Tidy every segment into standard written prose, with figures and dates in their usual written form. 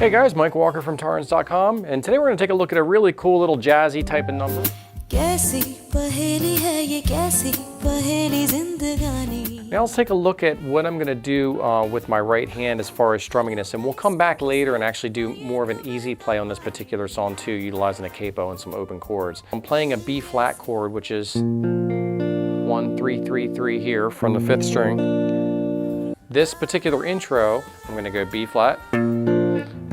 Hey guys, Mike Walker from Torrins.com, and today we're going to take a look at a really cool little jazzy type of number. Kaisi Paheli hai ye kaisi Paheli Zindagani. Now let's take a look at what I'm going to do with my right hand as far as strumming this, and we'll come back later and actually do more of an easy play on this particular song too, utilizing a capo and some open chords. I'm playing a B flat chord, which is 1, 3, 3, 3 here from the 5th string. This particular intro, I'm going to go B flat,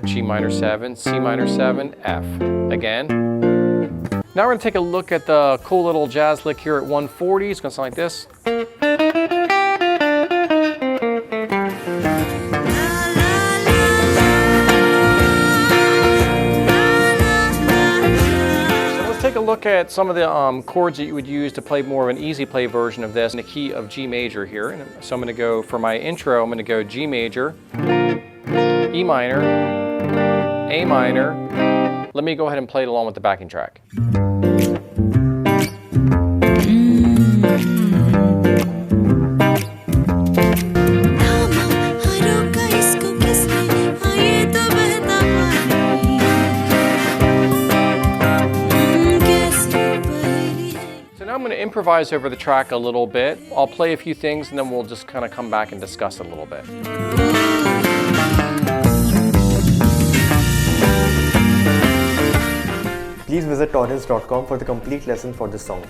G minor 7, C minor 7, F. Again. Now we're going to take a look at the cool little jazz lick here at 140. It's going to sound like this. So let's take a look at some of the chords that you would use to play more of an easy play version of this in the key of G major here. And so I'm going to go, for my intro, I'm going to go G major, E minor, A minor. Let me go ahead and play it along with the backing track. So now I'm going to improvise over the track a little bit. I'll play a few things and then we'll just kind of come back and discuss it a little bit. Please visit Torrins.com for the complete lesson for this song.